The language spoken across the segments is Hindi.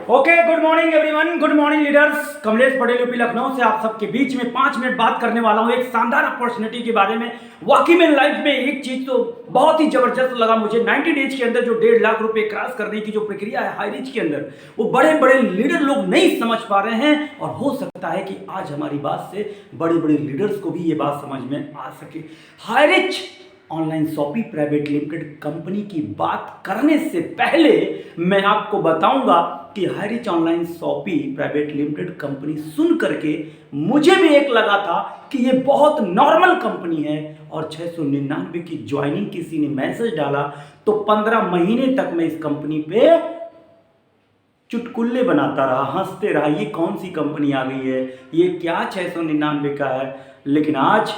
Okay, good morning everyone, good morning leaders. Kamlesh Patel UP Lucknow से आप सबके बीच में 5 मिनट बात करने वाला हूं एक शानदार अपॉर्चुनिटी के बारे में। वाकई में लाइफ में एक चीज तो बहुत ही जबरदस्त लगा मुझे। 90 डेज के अंदर जो 1.5 लाख रुपए क्रॉस करने की जो प्रक्रिया है हाई रीच के अंदर, वो बड़े बड़े लीडर लोग नहीं समझ पा रहे हैं। और हो सकता है कि आज हमारी बात से बड़े बड़े लीडर्स को भी ये बात समझ में आ सके। High reach online shopping private limited company की बात करने से पहले मैं आपको बताऊंगा कि high reach online shopping private limited company सुन करके मुझे भी एक लगा था कि ये बहुत नॉर्मल कंपनी है। और 699 की ज्वाइनिंग किसी ने मैसेज डाला तो 15 महीने तक मैं इस कंपनी पे चुटकुल्ले बनाता रहा, हंसते रहा, ये कौन सी कंपनी आ गई है, ये क्या 699 का है। लेकिन आज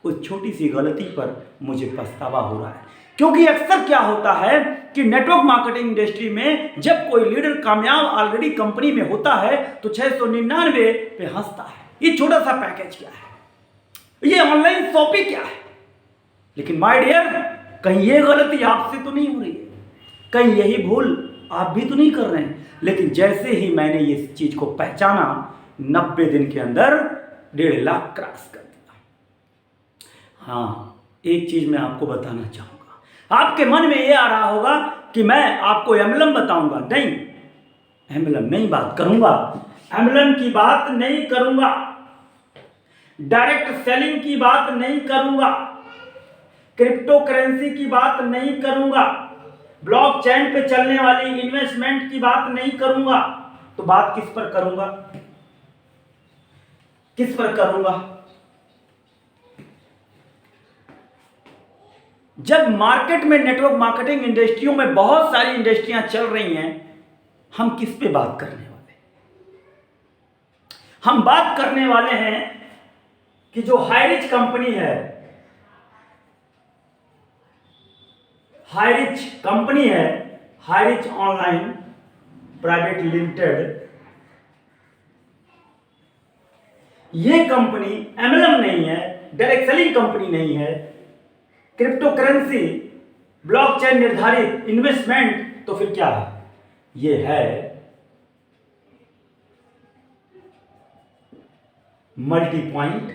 उस छोटी सी गलती पर मुझे पछतावा हो रहा है, क्योंकि अक्सर क्या होता है कि नेटवर्क मार्केटिंग इंडस्ट्री में जब कोई लीडर कामयाब ऑलरेडी कंपनी में होता है तो 699 पे हंसता है, ये छोटा सा पैकेज क्या है, ये ऑनलाइन शॉपिंग क्या है। लेकिन माय डियर, कहीं ये गलती आपसे तो नहीं हो रही है, कहीं यही भूल आप भी तो नहीं कर रहे हैं। लेकिन जैसे ही मैंने ये चीज को पहचाना, 90 दिन के अंदर 1.5 लाख क्रॉस कर दिया। हाँ, एक चीज मैं आपको बताना चाहूंगा। आपके मन में ये आ रहा होगा कि मैं आपको एमएलएम बताऊंगा। नहीं, एमएलएम नहीं बात करूंगा, एमएलएम की बात नहीं करूंगा, डायरेक्ट सेलिंग की बात नहीं करूंगा, क्रिप्टो करेंसी की बात नहीं करूंगा, ब्लॉकचेन पे चलने वाली इन्वेस्टमेंट की बात नहीं करूंगा। तो बात किस पर करूंगा, किस पर करूंगा? जब मार्केट में नेटवर्क मार्केटिंग इंडस्ट्रियों में बहुत सारी इंडस्ट्रियां चल रही हैं, हम किस पे बात करने वाले हैं? हम बात करने वाले हैं कि जो हाई रीच कंपनी है, हाई रीच कंपनी है, high reach online private limited, ये कंपनी एमएलएम नहीं है, डायरेक्ट सेलिंग कंपनी नहीं है, क्रिप्टो करेंसी, ब्लॉकचेन निर्धारित इन्वेस्टमेंट, तो फिर क्या है? ये है मल्टी पॉइंट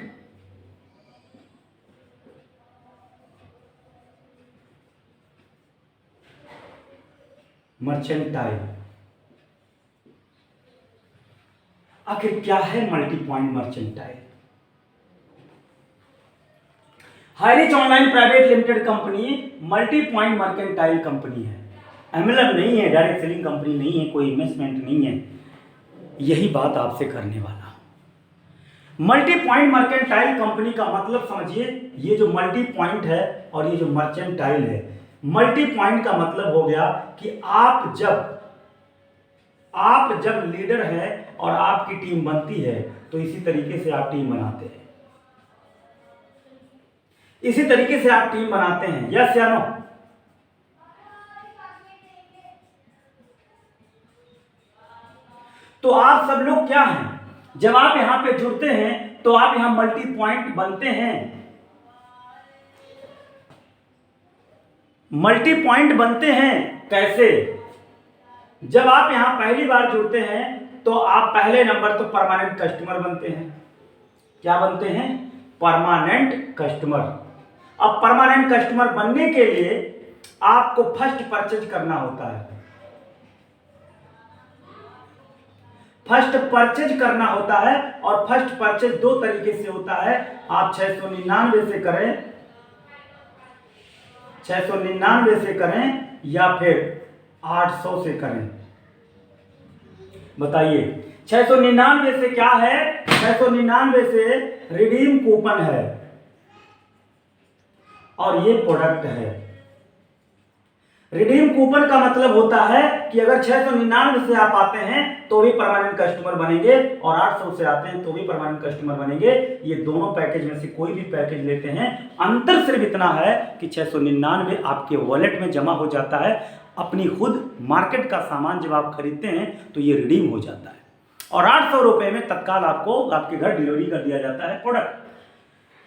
मर्चेंटाइल। आखिर क्या है multi point mercantile? High reach online private limited company multi point mercantile company है, एमएलएम नहीं है, डायरेक्ट सेलिंग कंपनी नहीं है, कोई इन्वेस्टमेंट नहीं है। यही बात आपसे करने वाला हूं। मल्टी पॉइंट मर्केंटाइल कंपनी का मतलब समझिए, ये जो मल्टी पॉइंट है और ये जो मर्चेंटाइल है। मल्टी पॉइंट का मतलब हो गया कि आप जब लीडर है और आपकी टीम बनती है तो इसी तरीके से आप टीम बनाते हैं, इसी तरीके से आप टीम बनाते हैं। यस या नो? तो आप सब लोग क्या हैं, जब आप यहां पे जुड़ते हैं तो आप यहां मल्टी पॉइंट बनते हैं। मल्टी पॉइंट बनते हैं कैसे? जब आप यहां पहली बार जुड़ते हैं तो आप पहले नंबर तो परमानेंट कस्टमर बनते हैं। क्या बनते हैं? Permanent customer. अब परमानेंट कस्टमर बनने के लिए आपको फर्स्ट परचेज करना होता है। फर्स्ट परचेज करना होता है, और फर्स्ट परचेज 2 तरीके से होता है। आप 699 से करें, 699 से करें या फिर 800 से करें। बताइए, 699 से क्या है? 699 से रिडीम कूपन है और ये प्रोडक्ट है। रिडीम कूपन का मतलब होता है कि अगर 699 से आप आते हैं तो भी परमानेंट कस्टमर बनेंगे, और 800 से आते हैं तो भी परमानेंट कस्टमर बनेंगे। ये दोनों पैकेज में से कोई भी पैकेज लेते हैं, अंतर सिर्फ इतना है कि 699 आपके वॉलेट में जमा हो जाता है। अपनी खुद मार्केट का सामान जब आप खरीदते हैं तो ये रिडीम हो जाता है, और 800 रुपए में तत्काल आपको आपके घर डिलीवरी कर दिया जाता है प्रोडक्ट।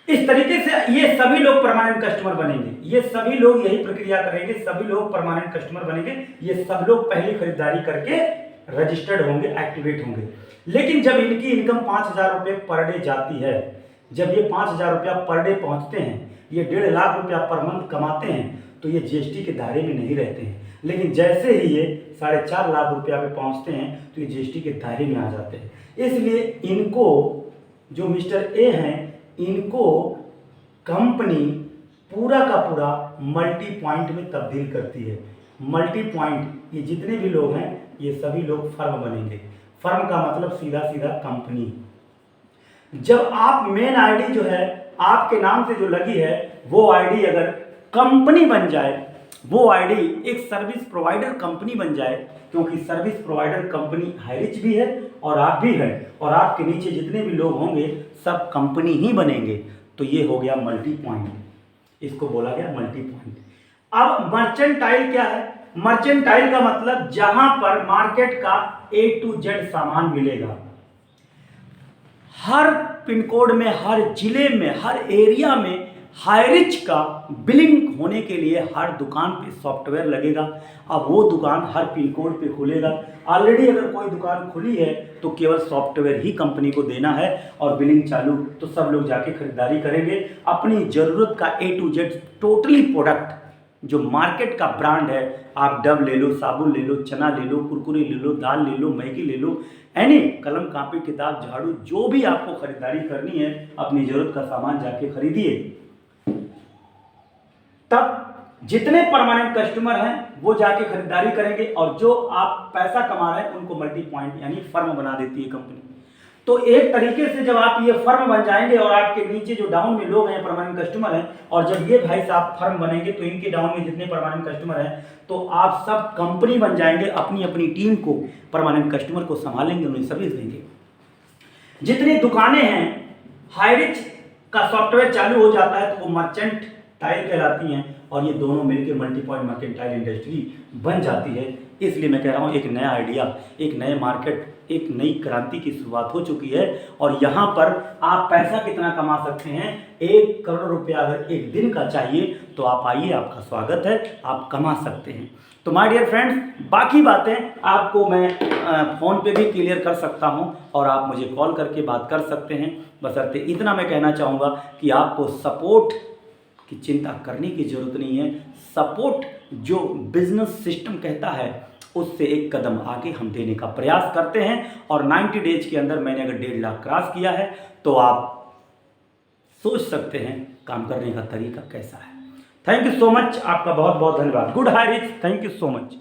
इस तरीके से ये सभी लोग परमानेंट कस्टमर बनेंगे, ये सभी लोग यही प्रक्रिया करेंगे, सभी लोग परमानेंट कस्टमर बनेंगे। ये सब लोग पहली खरीदारी करके रजिस्टर्ड होंगे, एक्टिवेट होंगे। लेकिन जब इनकी इनकम 5,000 रुपये पर डे जाती है, जब ये 5,000 रुपया पर डे पहुंचते हैं, ये 1.5 लाख रुपया पर मंथ कमाते हैं, तो ये जीएसटी के दायरे में नहीं रहते हैं। लेकिन जैसे ही ये 4.5 लाख रुपया पे पहुंचते हैं तो ये जीएसटी के दायरे में आ जाते हैं। इसलिए इनको, जो मिस्टर ए हैं, इनको कंपनी पूरा का पूरा मल्टी पॉइंट में तब्दील करती है। मल्टी पॉइंट, ये जितने भी लोग हैं ये सभी लोग फर्म बनेंगे। फर्म का मतलब सीधा सीधा कंपनी। जब आप मेन आईडी जो है आपके नाम से जो लगी है, वो आईडी अगर कंपनी बन जाए, वो आईडी एक सर्विस प्रोवाइडर कंपनी बन जाए, क्योंकि सर्विस प्रोवाइडर कंपनी हाईरिच भी है और आप भी हैं, और आपके नीचे जितने भी लोग होंगे सब कंपनी ही बनेंगे, तो ये हो गया मल्टी पॉइंट। इसको बोला गया मल्टी पॉइंट। अब मर्चेंटाइल क्या है? मर्चेंटाइल का मतलब जहां पर मार्केट का A to Z सामान मिलेगा। हर पिन कोड में, हर जिले में, हर एरिया में हाईरिच का बिलिंग होने के लिए हर दुकान पे सॉफ्टवेयर लगेगा। अब वो दुकान हर पिन कोड पे खुलेगा। ऑलरेडी अगर कोई दुकान खुली है तो केवल सॉफ्टवेयर ही कंपनी को देना है और बिलिंग चालू, तो सब लोग जाके खरीदारी करेंगे। अपनी ज़रूरत का A to Z totally product, जो मार्केट का ब्रांड है, आप डब ले लो, साबुन ले लो, चना ले लो, कुरकुरे ले लो, दाल ले लो, मैगी ले लो, यानी कलम, कापी, किताब, झाड़ू, जो भी आपको खरीदारी करनी है, अपनी ज़रूरत का सामान जाके खरीदिए। तब जितने परमानेंट कस्टमर हैं वो जाके खरीदारी करेंगे, और जो आप पैसा कमा रहे हैं उनको मल्टी पॉइंट यानी फर्म बना देती है कंपनी। तो एक तरीके से जब आप ये फर्म बन जाएंगे और आपके नीचे जो डाउन में लोग हैं परमानेंट कस्टमर हैं, और जब ये भाई साहब फर्म बनेंगे तो इनके डाउन में जितने परमानेंट कस्टमर हैं, तो आप सब कंपनी बन जाएंगे, अपनी अपनी टीम को, परमानेंट कस्टमर को संभालेंगे, उन्हें सर्विस देंगे। जितनी दुकानें हैं, हाईरिच का सॉफ्टवेयर चालू हो जाता है तो वो मर्चेंट टाइल कहलाती हैं, और ये दोनों मिलकर मल्टी पॉइंट मर्केंटाइल इंडस्ट्री बन जाती है। इसलिए मैं कह रहा हूँ एक नया आइडिया, एक नए मार्केट, एक नई क्रांति की शुरुआत हो चुकी है। और यहाँ पर आप पैसा कितना कमा सकते हैं? 1 करोड़ रुपया अगर एक दिन का चाहिए तो आप आइए, आपका स्वागत है, आप कमा सकते हैं। तो माय डियर फ्रेंड्स, बाकी बातें आपको मैं फ़ोन पे भी क्लियर कर सकता हूं, और आप मुझे कॉल करके बात कर सकते हैं। बशर्ते इतना मैं कहना चाहूँगा कि आपको सपोर्ट की चिंता करने की ज़रूरत नहीं है। सपोर्ट जो बिजनेस सिस्टम कहता है उससे एक कदम आगे हम देने का प्रयास करते हैं, और 90 डेज के अंदर मैंने अगर 1.5 लाख क्रॉस किया है तो आप सोच सकते हैं काम करने का तरीका कैसा है। थैंक यू सो मच, आपका बहुत बहुत धन्यवाद। Good Highrich, thank you so much.